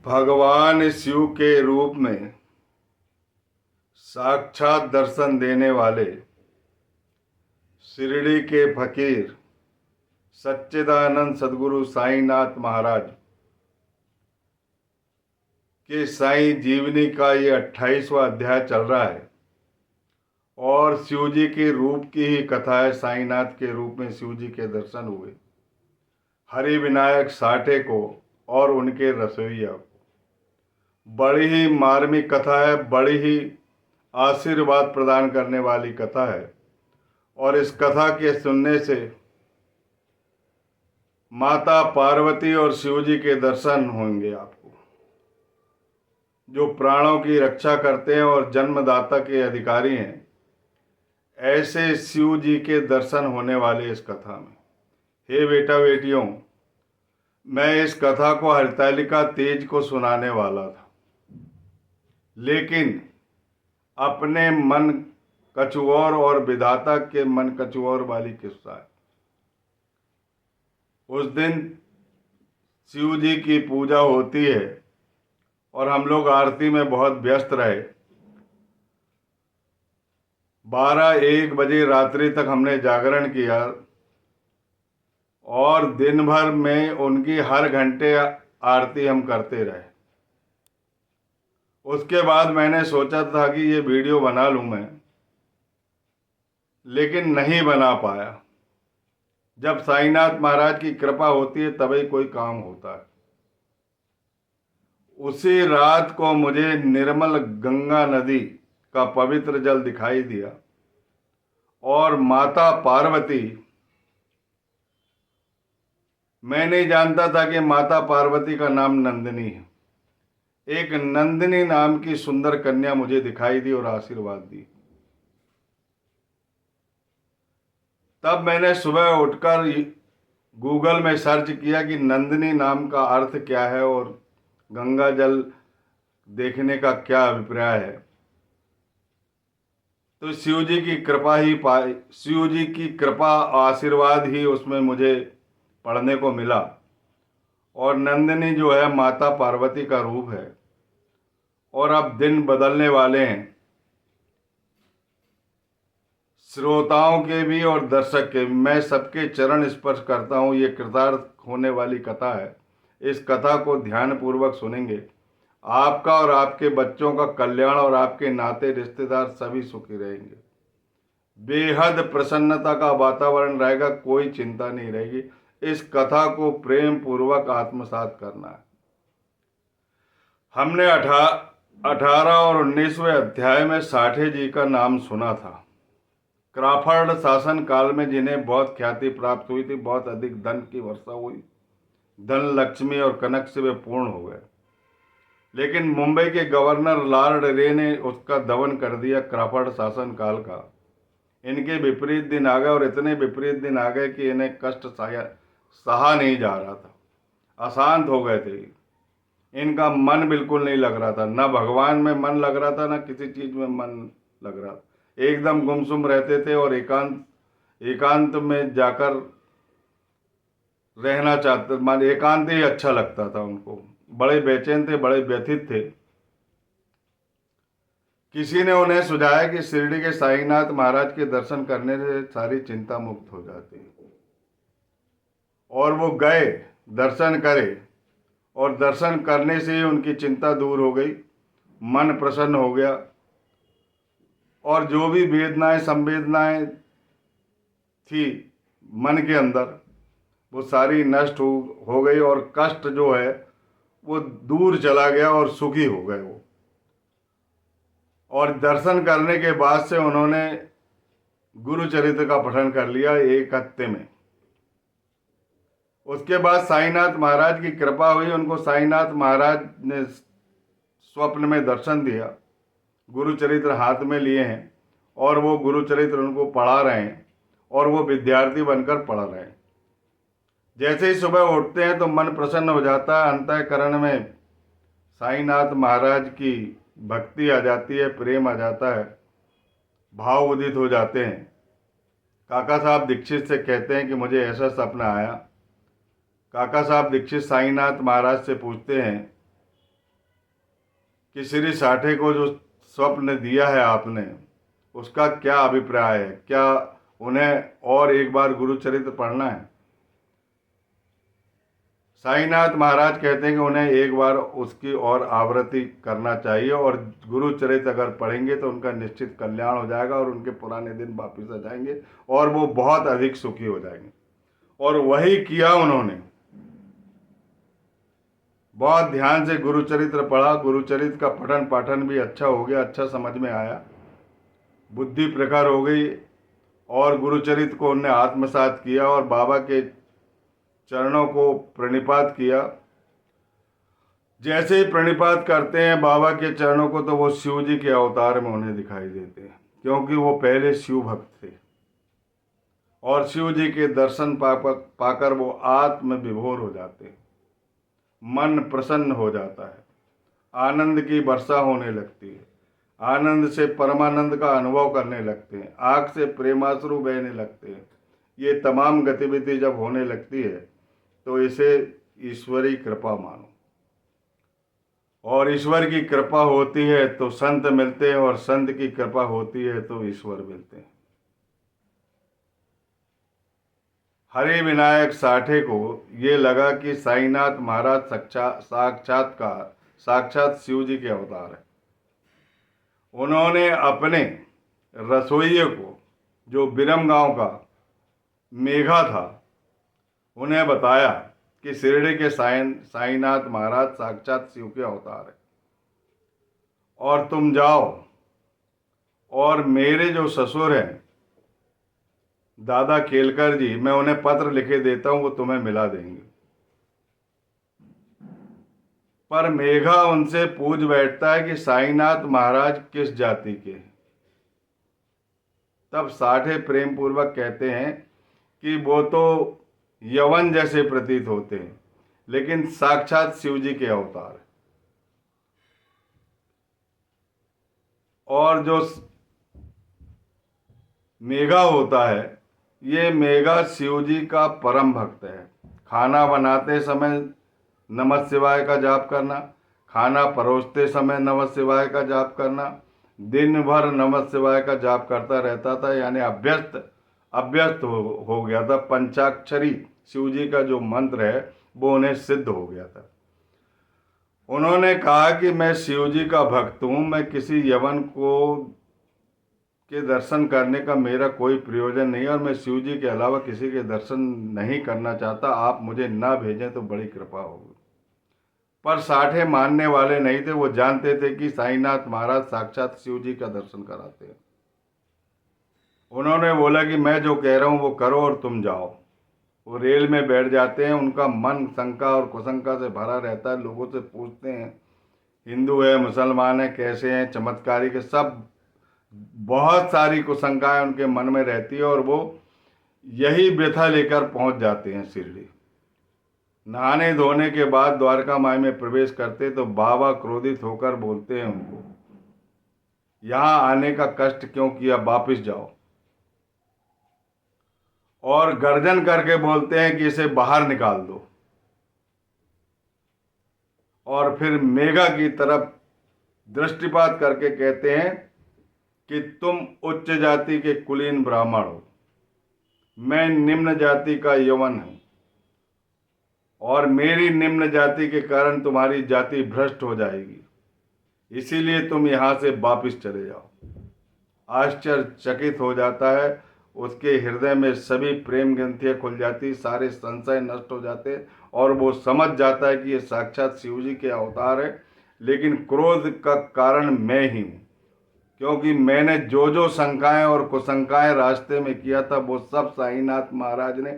भगवान शिव के रूप में साक्षात दर्शन देने वाले शिरडी के फकीर सच्चिदानंद सद्गुरु साईनाथ महाराज के साईं जीवनी का ये 28वां अध्याय चल रहा है और शिव जी के रूप की ही कथा है। साईनाथ के रूप में शिव जी के दर्शन हुए हरि विनायक साठे को और उनके रसोइया को। बड़ी ही मार्मिक कथा है, बड़ी ही आशीर्वाद प्रदान करने वाली कथा है और इस कथा के सुनने से माता पार्वती और शिव जी के दर्शन होंगे आपको, जो प्राणों की रक्षा करते हैं और जन्मदाता के अधिकारी हैं। ऐसे शिव जी के दर्शन होने वाले इस कथा में। हे बेटा बेटियों, मैं इस कथा को हरतालिका तीज को सुनाने वाला था, लेकिन अपने मन कछुओर और विधाता के मन कछुओर वाली किस्सा है। उस दिन शिव जी की पूजा होती है और हम लोग आरती में बहुत व्यस्त रहे। 12-1 बजे रात्रि तक हमने जागरण किया और दिन भर में उनकी हर घंटे आरती हम करते रहे। उसके बाद मैंने सोचा था कि ये वीडियो बना लूं मैं, लेकिन नहीं बना पाया। जब साईनाथ महाराज की कृपा होती है तभी कोई काम होता है। उसी रात को मुझे निर्मल गंगा नदी का पवित्र जल दिखाई दिया और माता पार्वती, मैं नहीं जानता था कि माता पार्वती का नाम नंदिनी है। एक नंदिनी नाम की सुंदर कन्या मुझे दिखाई दी और आशीर्वाद दी। तब मैंने सुबह उठकर गूगल में सर्च किया कि नंदिनी नाम का अर्थ क्या है और गंगा जल देखने का क्या अभिप्राय है। तो शिव जी की कृपा ही पाई, शिव जी की कृपा आशीर्वाद ही उसमें मुझे पढ़ने को मिला। और नंदिनी जो है माता पार्वती का रूप है। और अब दिन बदलने वाले हैं, श्रोताओं के भी और दर्शक के भी। मैं सबके चरण स्पर्श करता हूँ। ये कृतार्थ होने वाली कथा है। इस कथा को ध्यानपूर्वक सुनेंगे, आपका और आपके बच्चों का कल्याण और आपके नाते रिश्तेदार सभी सुखी रहेंगे। बेहद प्रसन्नता का वातावरण रहेगा, कोई चिंता नहीं रहेगी। इस कथा को प्रेम पूर्वक आत्मसात करना है। हमने 18 और 19वें अध्याय में साठे जी का नाम सुना था। क्राफर्ड शासन काल में जिन्हें बहुत ख्याति प्राप्त हुई थी, बहुत अधिक धन की वर्षा हुई, धन लक्ष्मी और कनक से वे पूर्ण हो गए। लेकिन मुंबई के गवर्नर लॉर्ड रे ने उसका दमन कर दिया। क्राफर्ड शासन काल का इनके विपरीत दिन आ गए और इतने विपरीत दिन आ गए कि इन्हें कष्ट सहा नहीं जा रहा था। अशांत हो गए थे। इनका मन बिल्कुल नहीं लग रहा था, ना भगवान में मन लग रहा था, ना किसी चीज में मन लग रहा था। एकदम गुमसुम रहते थे और एकांत में जाकर रहना चाहते, मान एकांत ही अच्छा लगता था उनको। बड़े बेचैन थे, बड़े व्यथित थे। किसी ने उन्हें सुझाया कि शिरडी के साईनाथ महाराज के दर्शन करने से सारी चिंता मुक्त हो जाती है। और वो गए, दर्शन करे और दर्शन करने से ही उनकी चिंता दूर हो गई, मन प्रसन्न हो गया और जो भी वेदनाएं संवेदनाएं थी मन के अंदर वो सारी नष्ट हो गई और कष्ट जो है वो दूर चला गया और सुखी हो गए वो। और दर्शन करने के बाद से उन्होंने गुरु चरित्र का पठन कर लिया एक हफ्ते में। उसके बाद साईनाथ महाराज की कृपा हुई, उनको साईनाथ महाराज ने स्वप्न में दर्शन दिया। गुरु चरित्र हाथ में लिए हैं और वो गुरु चरित्र उनको पढ़ा रहे हैं और वो विद्यार्थी बनकर पढ़ रहे हैं। जैसे ही सुबह उठते हैं तो मन प्रसन्न हो जाता है, अंतःकरण में साईनाथ महाराज की भक्ति आ जाती है, प्रेम आ जाता है, भाव उदित हो जाते हैं। काका साहब दीक्षित से कहते हैं कि मुझे ऐसा सपना आया। काका साहब दीक्षित साईनाथ महाराज से पूछते हैं कि श्री साठे को जो स्वप्न दिया है आपने, उसका क्या अभिप्राय है? क्या उन्हें और एक बार गुरुचरित्र पढ़ना है? साईनाथ महाराज कहते हैं कि उन्हें एक बार उसकी और आवृत्ति करना चाहिए, और गुरुचरित्र अगर पढ़ेंगे तो उनका निश्चित कल्याण हो जाएगा और उनके पुराने दिन वापिस आ जाएंगे और वो बहुत अधिक सुखी हो जाएंगे। और वही किया उन्होंने। बहुत ध्यान से गुरुचरित्र पढ़ा, गुरुचरित्र का पठन पाठन भी अच्छा हो गया, अच्छा समझ में आया, बुद्धि प्रखर हो गई, और गुरुचरित्र को उन्हें आत्मसात किया और बाबा के चरणों को प्रणिपात किया। जैसे ही प्रणिपात करते हैं बाबा के चरणों को, तो वो शिव जी के अवतार में उन्हें दिखाई देते हैं, क्योंकि वो पहले शिव भक्त थे और शिव जी के दर्शन पाकर वो आत्म विभोर हो जाते हैं, मन प्रसन्न हो जाता है, आनंद की वर्षा होने लगती है, आनंद से परमानंद का अनुभव करने लगते हैं, आँख से प्रेमाश्रु बहने लगते हैं। ये तमाम गतिविधि जब होने लगती है तो इसे ईश्वरी कृपा मानो, और ईश्वर की कृपा होती है तो संत मिलते हैं, और संत की कृपा होती है तो ईश्वर मिलते हैं। हरि विनायक साठे को ये लगा कि साईनाथ महाराज साक्षात शिव जी के अवतार है। उन्होंने अपने रसोइये को, जो बिरम गांव का मेघा था, उन्हें बताया कि शिरडी के साईनाथ महाराज साक्षात शिव के अवतार है, और तुम जाओ और मेरे जो ससुर हैं दादा केलकर जी, मैं उन्हें पत्र लिखे देता हूं, वो तुम्हें मिला देंगे। पर मेघा उनसे पूछ बैठता है कि साईनाथ महाराज किस जाति के हैं। तब साठे प्रेम पूर्वक कहते हैं कि वो तो यवन जैसे प्रतीत होते हैं, लेकिन साक्षात शिव जी के अवतार है। और जो मेघा होता है, ये मेघा शिव जी का परम भक्त है। खाना बनाते समय नमः शिवाय का जाप करना, खाना परोसते समय नमः शिवाय का जाप करना, दिन भर नमः शिवाय का जाप करता रहता था, यानी अभ्यस्त हो गया था। पंचाक्षरी शिव जी का जो मंत्र है वो उन्हें सिद्ध हो गया था। उन्होंने कहा कि मैं शिव जी का भक्त हूँ, मैं किसी यवन को के दर्शन करने का मेरा कोई प्रयोजन नहीं, और मैं शिव जी के अलावा किसी के दर्शन नहीं करना चाहता। आप मुझे ना भेजें तो बड़ी कृपा होगी। पर साठे मानने वाले नहीं थे, वो जानते थे कि साईनाथ महाराज साक्षात शिव जी का दर्शन कराते हैं। उन्होंने बोला कि मैं जो कह रहा हूँ वो करो और तुम जाओ। वो रेल में बैठ जाते हैं, उनका मन शंका और कुशंका से भरा रहता है। लोगों से पूछते हैं हिंदू है, मुसलमान है, कैसे हैं, चमत्कारी के, सब बहुत सारी कुशंकाएं उनके मन में रहती है, और वो यही व्यथा लेकर पहुंच जाते हैं शिरडी। नहाने धोने के बाद द्वारका माई में प्रवेश करते तो बाबा क्रोधित होकर बोलते हैं उनको, यहाँ आने का कष्ट क्यों किया, वापिस जाओ। और गर्जन करके बोलते हैं कि इसे बाहर निकाल दो। और फिर मेघा की तरफ दृष्टिपात करके कहते हैं कि तुम उच्च जाति के कुलीन ब्राह्मण हो, मैं निम्न जाति का यवन हूं, और मेरी निम्न जाति के कारण तुम्हारी जाति भ्रष्ट हो जाएगी, इसीलिए तुम यहां से वापिस चले जाओ। आश्चर्यचकित हो जाता है, उसके हृदय में सभी प्रेम ग्रंथियां खुल जाती, सारे संशय नष्ट हो जाते, और वो समझ जाता है कि ये साक्षात शिव जी के अवतार है। लेकिन क्रोध का कारण मैं ही हूँ, क्योंकि मैंने जो जो शंकाएं और कुशंकाएं रास्ते में किया था वो सब साईनाथ महाराज ने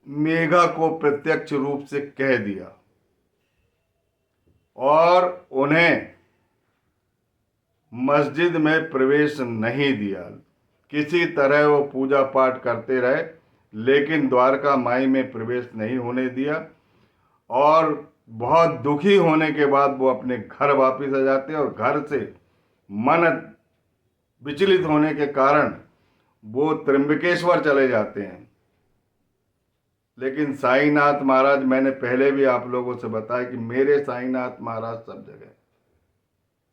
मेघा को प्रत्यक्ष रूप से कह दिया, और उन्हें मस्जिद में प्रवेश नहीं दिया। किसी तरह वो पूजा पाठ करते रहे, लेकिन द्वारका माई में प्रवेश नहीं होने दिया। और बहुत दुखी होने के बाद वो अपने घर वापस आ जाते हैं, और घर से मन विचलित होने के कारण वो त्र्यंबकेश्वर चले जाते हैं। लेकिन साईनाथ महाराज, मैंने पहले भी आप लोगों से बताया कि मेरे साईनाथ महाराज सब जगह,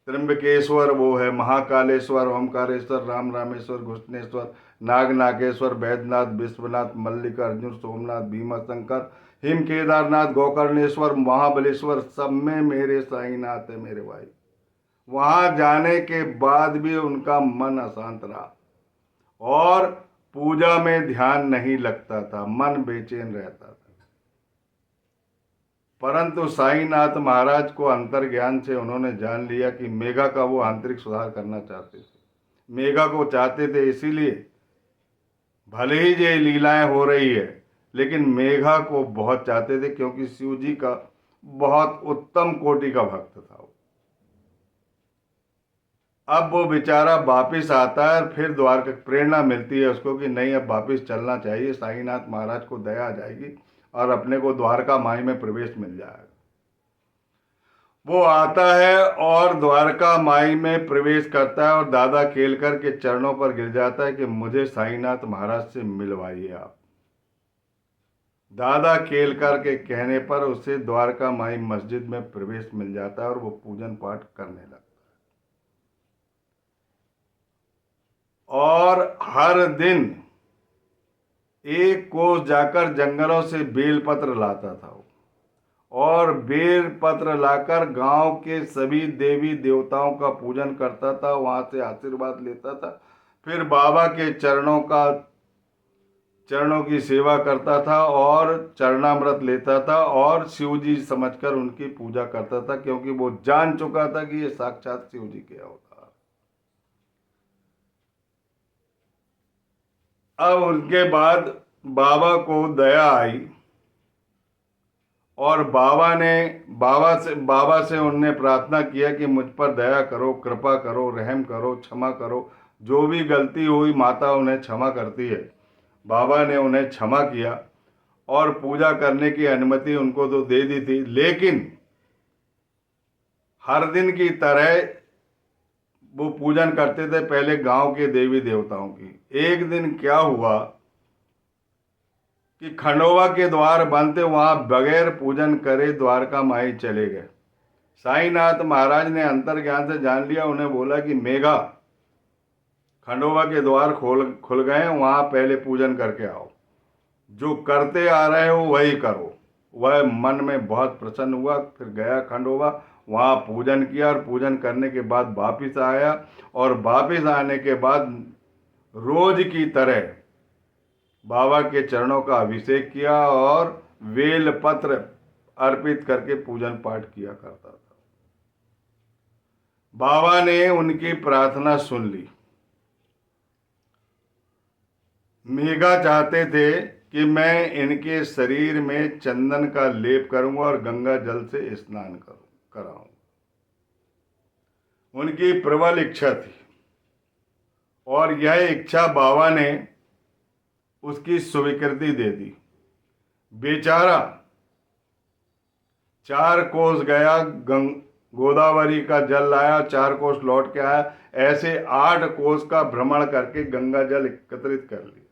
त्र्यंबकेश्वर वो है, महाकालेश्वर, ओमकारेश्वर, राम रामेश्वर, घुष्णेश्वर, नाग नागेश्वर, बैद्यनाथ, विश्वनाथ, मल्लिकार्जुन, सोमनाथ, भीमा शंकर, हिम केदारनाथ, गोकर्णेश्वर, महाबलेश्वर, सब में मेरे साईनाथ है मेरे भाई। वहां जाने के बाद भी उनका मन अशांत रहा और पूजा में ध्यान नहीं लगता था, मन बेचैन रहता था। परंतु साईनाथ महाराज को अंतर्ज्ञान से उन्होंने जान लिया कि मेघा का वो आंतरिक सुधार करना चाहते थे। मेघा को चाहते थे इसीलिए, भले ही ये लीलाएं हो रही है, लेकिन मेघा को बहुत चाहते थे क्योंकि शिव जी का बहुत उत्तम कोटि का भक्त था वो। अब वो बेचारा वापिस आता है और फिर द्वारका, प्रेरणा मिलती है उसको कि नहीं अब वापिस चलना चाहिए, साईनाथ महाराज को दया आ जाएगी और अपने को द्वारका माई में प्रवेश मिल जाएगा। वो आता है और द्वारका माई में प्रवेश करता है और दादा केलकर के चरणों पर गिर जाता है कि मुझे साईनाथ महाराज से मिलवाइए आप। दादा केलकर के कहने पर उसे द्वारका माई मस्जिद में प्रवेश मिल जाता है और वो पूजन पाठ करने लगता है। और हर दिन एक कोस जाकर जंगलों से बेलपत्र लाता था वो, और बेलपत्र लाकर गांव के सभी देवी देवताओं का पूजन करता था, वहां से आशीर्वाद लेता था, फिर बाबा के चरणों की सेवा करता था और चरणामृत लेता था और शिव जी समझकर उनकी पूजा करता था, क्योंकि वो जान चुका था कि ये साक्षात शिव जी के अवतार। अब उनके बाद बाबा को दया आई और बाबा से उनने प्रार्थना किया कि मुझ पर दया करो, कृपा करो, रहम करो, क्षमा करो, जो भी गलती हुई माता उन्हें क्षमा करती है। बाबा ने उन्हें क्षमा किया और पूजा करने की अनुमति उनको तो दे दी थी, लेकिन हर दिन की तरह वो पूजन करते थे पहले गांव के देवी देवताओं की। एक दिन क्या हुआ कि खंडोबा के द्वार बंद थे, वहां बगैर पूजन करे द्वारका माई चले गए। साईनाथ महाराज ने अंतर्ज्ञान से जान लिया, उन्हें बोला कि मेघा, खंडोबा के द्वार खुल गए, वहां पहले पूजन करके आओ, जो करते आ रहे हो वही करो। वह मन में बहुत प्रसन्न हुआ, फिर गया खंडोबा, वहां पूजन किया और पूजन करने के बाद वापिस आया और वापिस आने के बाद रोज की तरह बाबा के चरणों का अभिषेक किया और बेल पत्र अर्पित करके पूजन पाठ किया करता था। बाबा ने उनकी प्रार्थना सुन ली। मेघा चाहते थे कि मैं इनके शरीर में चंदन का लेप करूंगा और गंगा जल से स्नान कराऊंगा। उनकी प्रबल इच्छा थी और यह इच्छा बाबा ने उसकी स्वीकृति दे दी। बेचारा 4 कोस गया, गोदावरी का जल लाया, 4 कोस लौट के आया, ऐसे 8 कोस का भ्रमण करके गंगा जल एकत्रित कर लिया।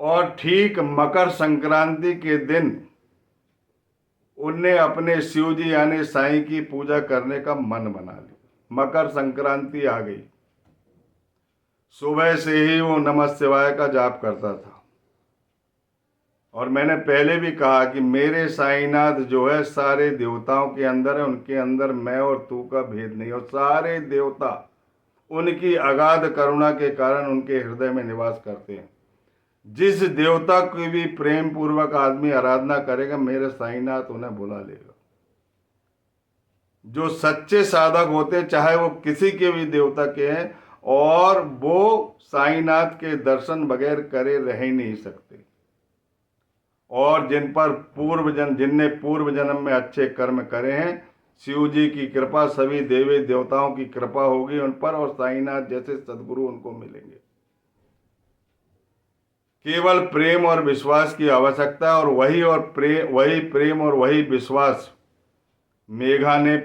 और ठीक मकर संक्रांति के दिन उनने अपने शिव जी यानी साईं की पूजा करने का मन बना लिया। मकर संक्रांति आ गई, सुबह से ही वो नमः शिवाय का जाप करता था। और मैंने पहले भी कहा कि मेरे साईनाथ जो है सारे देवताओं के अंदर है, उनके अंदर मैं और तू का भेद नहीं, और सारे देवता उनकी अगाध करुणा के कारण उनके हृदय में निवास करते हैं। जिस देवता की भी प्रेम पूर्वक आदमी आराधना करेगा, मेरे साईनाथ उन्हें बुला लेगा। जो सच्चे साधक होते, चाहे वो किसी के भी देवता के हैं, और वो साईनाथ के दर्शन बगैर करे रह ही नहीं सकते। और जिनने पूर्व जन्म में अच्छे कर्म करे हैं, शिव जी की कृपा, सभी देवी देवताओं की कृपा होगी उन पर, और साईनाथ जैसे सदगुरु उनको मिलेंगे। केवल प्रेम और विश्वास की आवश्यकता, और वही प्रेम और वही विश्वास मेघा ने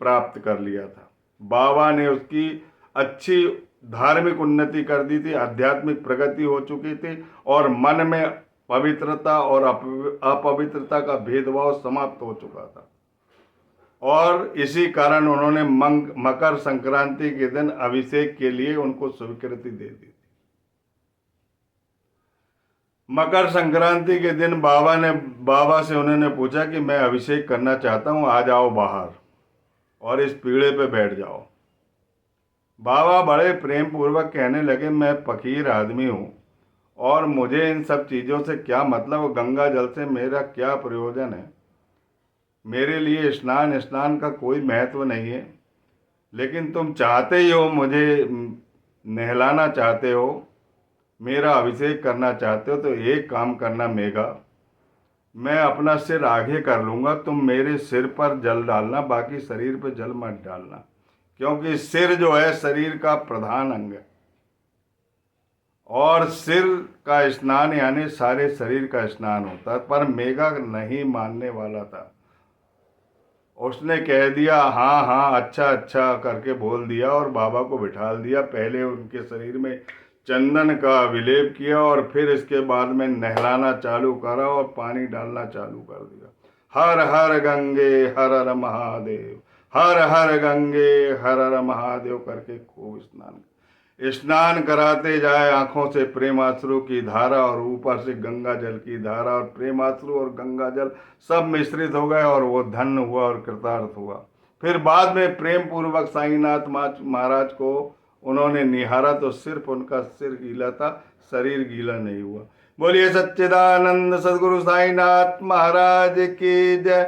प्राप्त कर लिया था। बाबा ने उसकी अच्छी धार्मिक उन्नति कर दी थी, आध्यात्मिक प्रगति हो चुकी थी, और मन में पवित्रता और अपवित्रता का भेदभाव समाप्त हो चुका था। और इसी कारण उन्होंने मकर संक्रांति के दिन अभिषेक के लिए उनको स्वीकृति दे दी। मकर संक्रांति के दिन बाबा से उन्होंने पूछा कि मैं अभिषेक करना चाहता हूं, आ जाओ बाहर और इस पीढ़े पे बैठ जाओ। बाबा बड़े प्रेम पूर्वक कहने लगे, मैं फकीर आदमी हूं और मुझे इन सब चीज़ों से क्या मतलब, गंगा जल से मेरा क्या प्रयोजन है। मेरे लिए स्नान का कोई महत्व नहीं है, लेकिन तुम चाहते ही हो, मुझे नहलाना चाहते हो, मेरा अभिषेक करना चाहते हो, तो एक काम करना मेघा, मैं अपना सिर आगे कर लूँगा, तुम मेरे सिर पर जल डालना, बाकी शरीर पर जल मत डालना, क्योंकि सिर जो है शरीर का प्रधान अंग है और सिर का स्नान यानी सारे शरीर का स्नान होता है। पर मेघा नहीं मानने वाला था, उसने कह दिया हाँ हाँ अच्छा अच्छा करके बोल दिया और बाबा को बिठाल दिया। पहले उनके शरीर में चंदन का विलेप किया और फिर इसके बाद में नहलाना चालू करा और पानी डालना चालू कर दिया। हर हर गंगे हर हर महादेव, हर हर गंगे हर हर महादेव करके खूब स्नान कराते जाए। आंखों से प्रेमाश्रु की धारा और ऊपर से गंगा जल की धारा, और प्रेमाश्रु और गंगा जल सब मिश्रित हो गए और वो धन्य हुआ और कृतार्थ हुआ। फिर बाद में प्रेम पूर्वक साईनाथ महाराज को उन्होंने निहारा तो सिर्फ उनका सिर गीला था, शरीर गीला नहीं हुआ। बोलिए सच्चिदानंद सदगुरु साईनाथ महाराज की जय।